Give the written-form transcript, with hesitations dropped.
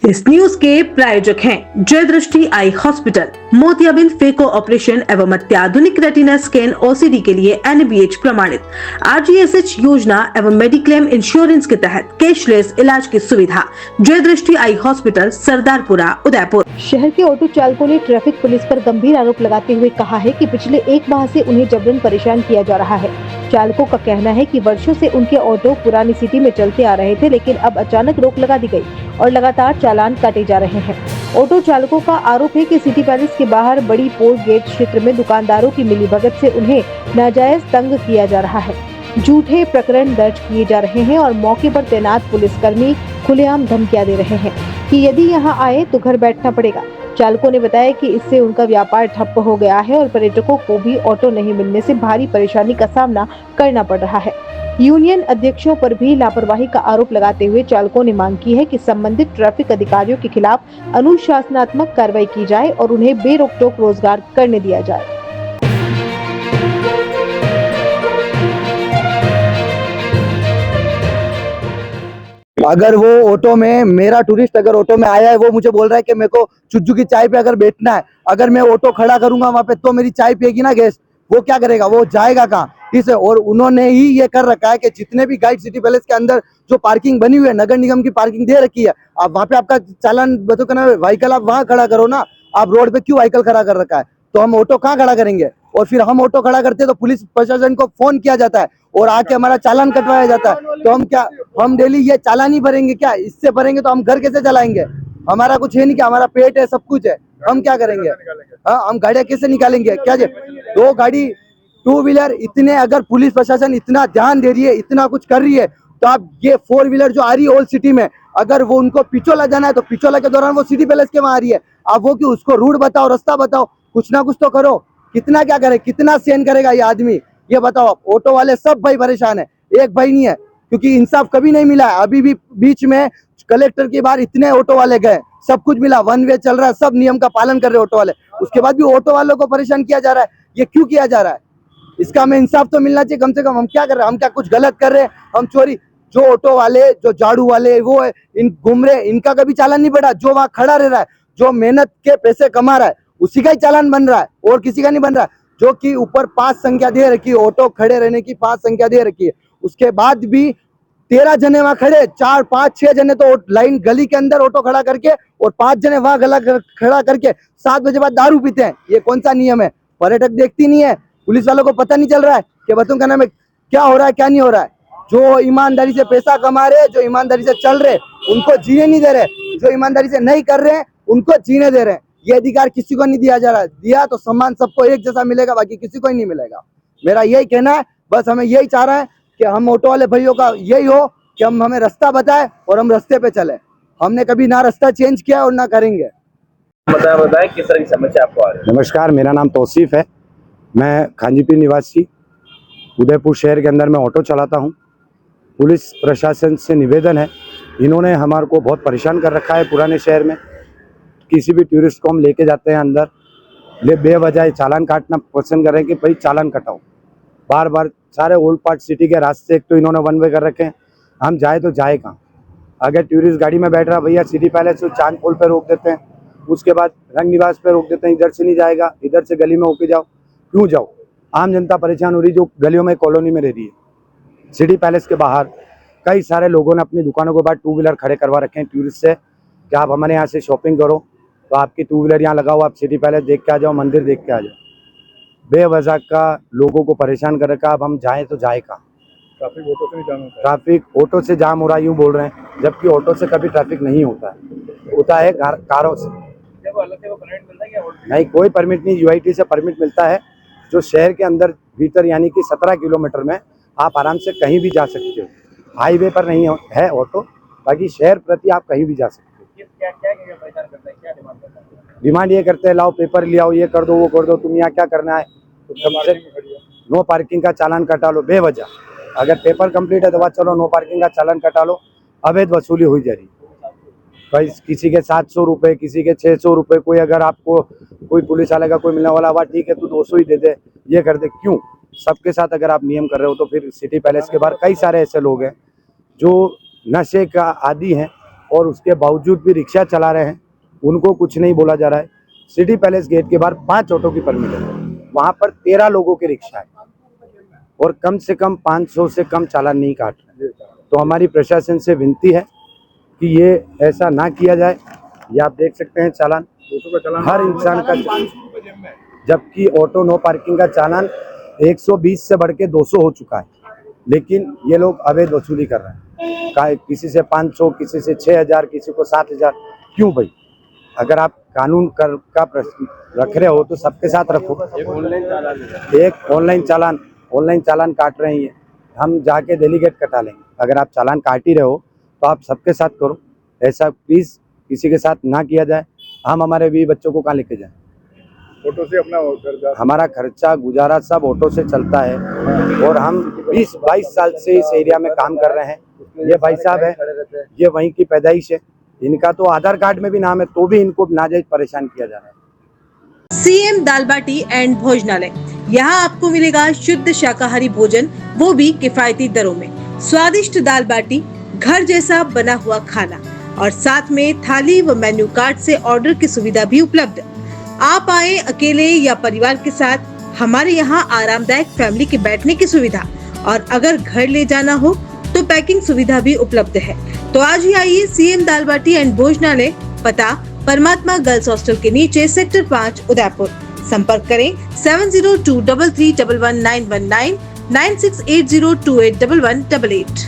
इस न्यूज के प्रायोजक हैं जय दृष्टि आई हॉस्पिटल, मोतियाबिंद फेको ऑपरेशन एवं अत्याधुनिक रेटिना स्कैन ओसीडी के लिए NABH प्रमाणित, RGSH योजना एवं मेडिक्लेम इंश्योरेंस के तहत कैशलेस इलाज की सुविधा। जय दृष्टि आई हॉस्पिटल, सरदारपुरा, उदयपुर। शहर के ऑटो चालकों ने ट्रैफिक पुलिस पर गंभीर आरोप लगाते हुए कहा है कि पिछले एक माह से उन्हें जबरन परेशान किया जा रहा है। चालकों का कहना है कि वर्षों से उनके ऑटो पुरानी सिटी में चलते आ रहे थे, लेकिन अब अचानक रोक लगा दी गई और लगातार चालान काटे जा रहे हैं। ऑटो चालकों का आरोप है कि सिटी पैलेस के बाहर बड़ी पोर्ट गेट क्षेत्र में दुकानदारों की मिलीभगत से उन्हें नाजायज तंग किया जा रहा है। झूठे प्रकरण दर्ज किए जा रहे हैं और मौके पर तैनात पुलिसकर्मी खुलेआम धमकियां दे रहे हैं कि यदि यहां आए तो घर बैठना पड़ेगा। चालकों ने बताया कि इससे उनका व्यापार ठप्प हो गया है और पर्यटकों को भी ऑटो नहीं मिलने से भारी परेशानी का सामना करना पड़ रहा है। यूनियन अध्यक्षों पर भी लापरवाही का आरोप लगाते हुए चालकों ने मांग की है कि संबंधित ट्रैफिक अधिकारियों के खिलाफ अनुशासनात्मक कार्रवाई की जाए और उन्हें बेरोक-टोक रोजगार करने दिया जाए। अगर वो ऑटो में, मेरा टूरिस्ट अगर ऑटो में आया है, वो मुझे बोल रहा है कि मेरे को चुज्जू की चाय पे अगर बैठना है, अगर मैं ऑटो खड़ा करूंगा वहां पे तो मेरी चाय पिएगी ना गेस्ट, वो क्या करेगा, वो जाएगा कहाँ? ठीक है। और उन्होंने ही ये कर रखा है कि जितने भी गाइड सिटी पैलेस के अंदर जो पार्किंग बनी हुई है, नगर निगम की पार्किंग दे रखी है, आप वहाँ पे आपका चालान बताओ ना, व्हीकल आप वहाँ खड़ा करो ना, आप रोड पे क्यों व्हीकल खड़ा कर रखा है? तो हम ऑटो कहाँ खड़ा करेंगे? और फिर हम ऑटो खड़ा करते हैं तो पुलिस प्रशासन को फोन किया जाता है और आके हमारा चालान कटवाया जाता है। तो हम क्या, हम डेली ये चालान ही भरेंगे क्या? इससे भरेंगे तो हम घर कैसे चलाएंगे? हमारा कुछ है नहीं, क्या हमारा पेट है, सब कुछ है, हम क्या करेंगे? हाँ, हम गाड़ियाँ कैसे निकालेंगे? क्या दो गाड़ी टू व्हीलर इतने, अगर पुलिस प्रशासन इतना ध्यान दे रही है, इतना कुछ कर रही है, तो आप ये फोर व्हीलर जो आ रही है ओल्ड सिटी में, अगर वो उनको पिछोला जाना है तो पिछोला के दौरान वो सिटी पैलेस के वहां आ रही है, आप वो क्यों? उसको रूट बताओ, रास्ता बताओ, कुछ ना कुछ तो करो। कितना क्या करे, कितना सहन करेगा ये आदमी, ये बताओ आप। ऑटो वाले सब भाई परेशान है, एक भाई नहीं है, क्योंकि इंसाफ कभी नहीं मिला है। अभी भी बीच में कलेक्टर के बाहर इतने ऑटो वाले गए, सब कुछ मिला, वन वे चल रहा है, सब नियम का पालन कर रहे ऑटो वाले, उसके बाद भी ऑटो वालों को परेशान किया जा रहा है। ये क्यों किया जा रहा है? इसका हमें इंसाफ तो मिलना चाहिए कम से कम। हम क्या कर रहे हैं? हम क्या कुछ गलत कर रहे हैं? हम चोरी, जो ऑटो वाले, जो झाड़ू वाले, वो इन घूम रहे, इनका कभी चालान नहीं पड़ा। जो वहां खड़ा रह रहा है, जो मेहनत के पैसे कमा रहा है, उसी का ही चालान बन रहा है और किसी का नहीं बन रहा है। जो कि ऊपर 5 संख्या दे रखी है, ऑटो खड़े रहने की 5 संख्या दे रखी है, उसके बाद भी 13 जने वहां खड़े, 4 5 6 जने तो लाइन गली के अंदर ऑटो खड़ा करके और 5 जने वहां गला खड़ा करके 7 बजे बाद दारू पीते हैं। ये कौन सा नियम है? पर्यटक देखती नहीं है, पुलिस वालों को पता नहीं चल रहा है कि बतों का नाम है क्या हो रहा है, क्या नहीं हो रहा है। जो ईमानदारी से पैसा कमा रहे, जो ईमानदारी से चल रहे, उनको जीने नहीं दे रहे, जो ईमानदारी से नहीं कर रहे हैं उनको जीने दे रहे हैं। ये अधिकार किसी को नहीं दिया जा रहा है। दिया तो सम्मान सबको एक जैसा मिलेगा, बाकी किसी को ही नहीं मिलेगा। मेरा यही कहना है, बस हमें यही चाह रहा है कि हम ऑटो वाले भाइयों का यही हो कि हम हमें रास्ता बताए और हम रास्ते पे चले। हमने कभी ना रास्ता चेंज किया और ना करेंगे। बताएं किस तरह की समस्या आपको आ रही है? नमस्कार, मेरा नाम तौसीफ है। मैं खांजीपीर निवासी उदयपुर शहर के अंदर मैं ऑटो चलाता हूं। पुलिस प्रशासन से निवेदन है, इन्होंने हमारे को बहुत परेशान कर रखा है। पुराने शहर में किसी भी टूरिस्ट को हम लेके जाते हैं अंदर, बेवजह चालान काटना पसंद कर रहे हैं कि भाई चालान कटाओ। बार बार सारे ओल्ड पार्ट सिटी के रास्ते एक तो इन्होंने वन वे कर रखे हैं, हम जाए तो जाए कहाँ? अगर टूरिस्ट गाड़ी में बैठ रहा भैया सिटी पैलेस तो चांद पोल पे रोक देते हैं, उसके बाद रंग निवास पे रोक देते हैं, इधर से नहीं जाएगा, इधर से गली में होके जाओ। क्यों जाओ? आम जनता परेशान हो रही जो गलियों में कॉलोनी में रह रही है। सिटी पैलेस के बाहर कई सारे लोगों ने अपनी दुकानों के बाहर टू व्हीलर खड़े करवा रखे हैं टूरिस्ट से कि आप हमारे यहाँ से शॉपिंग करो तो आपकी टू व्हीलर यहाँ लगाओ, आप सिटी पैलेस देख के आ जाओ, मंदिर देख के आ जाओ। बेवजह का लोगों को परेशान कर रखा। अब हम जाएँ तो जाए कहाँ? ट्रैफिक ऑटो से नहीं जाम होता है। ट्रैफिक ऑटो से जाम हो रहा है यूँ बोल रहे हैं, जबकि ऑटो से कभी ट्रैफिक नहीं होता है, होता है कारों से। अलग से परमिट मिलता है क्या? नहीं, कोई परमिट नहीं। UIT से परमिट मिलता है, जो शहर के अंदर भीतर यानी कि 17 किलोमीटर में आप आराम से कहीं भी जा सकते हो। हाईवे पर नहीं है ऑटो, बाकी शहर प्रति आप कहीं भी जा सकते हो। क्या परेशान करता है, क्या डिमांड करता है? डिमांड ये करते हैं, लाओ पेपर ले आओ, ये कर दो, वो कर दो, तुम यहाँ क्या करना है? तो कम से नो पार्किंग का चालान कटा लो बेवजह। अगर पेपर कंप्लीट है तो बात चलो, नो पार्किंग का चालान कटा लो। अवैध वसूली हुई जा रही है, किसी के 700 रुपये, किसी के 600 रुपये। कोई अगर आपको कोई पुलिस वाले का कोई मिलने वाला हुआ, ठीक है तू 200 ही दे दे, ये कर दे। क्यों? सबके साथ अगर आप नियम कर रहे हो तो फिर सिटी पैलेस के बाहर कई सारे ऐसे लोग हैं जो नशे का आदी हैं, और उसके बावजूद भी रिक्शा चला रहे हैं, उनको कुछ नहीं बोला जा रहा है। सिटी पैलेस गेट के बाहर 5 ऑटो की परमिट है, वहाँ पर 13 लोगों की रिक्शा है और कम से कम 500 से कम चालान नहीं काट रहे। तो हमारी प्रशासन से विनती है कि ये ऐसा ना किया जाए। ये आप देख सकते हैं चालान 200 का चालान हर इंसान का, जबकि ऑटो नो पार्किंग का चालान 120 से बढ़ के 200 हो चुका है, लेकिन ये लोग अवैध वसूली कर रहे हैं। किसी से 500, किसी से 6000, किसी को 7000। क्यों भाई? अगर आप कानून का प्रश्न रख रहे हो तो सबके साथ रखो। एक ऑनलाइन चालान एक ऑनलाइन चालान काट रहे हैं, हम जाके डेलीगेट कटा लेंगे। अगर आप चालान काट ही रहे हो तो आप सबके साथ करो, ऐसा प्लीज़ किसी के साथ ना किया जाए। हम हमारे 20 बच्चों को कहाँ लेके जाएं? ऑटो से अपना खर्चा, हमारा खर्चा गुजारा सब ऑटो से चलता है और हम 20-22 साल से इस एरिया में काम कर रहे हैं। ये भाई साहब है, ये वहीं की पैदाइश है, इनका तो आधार कार्ड में भी नाम है, तो भी इनको नाजायज परेशान किया जा रहा है। सीएम दाल बाटी एंड भोजनालय, यहाँ आपको मिलेगा शुद्ध शाकाहारी भोजन, वो भी किफायती दरों में। स्वादिष्ट दाल बाटी, घर जैसा बना हुआ खाना और साथ में थाली व मेन्यू कार्ड से ऑर्डर की सुविधा भी उपलब्ध। आप आए अकेले या परिवार के साथ, हमारे यहाँ आरामदायक फैमिली के बैठने की सुविधा, और अगर घर ले जाना हो तो पैकिंग सुविधा भी उपलब्ध है। तो आज ही आइए सीएम दाल बाटी एंड भोजनालय, पता परमात्मा गर्ल्स हॉस्टल के नीचे, सेक्टर 5, उदयपुर। संपर्क करें 7023311919 9680281188।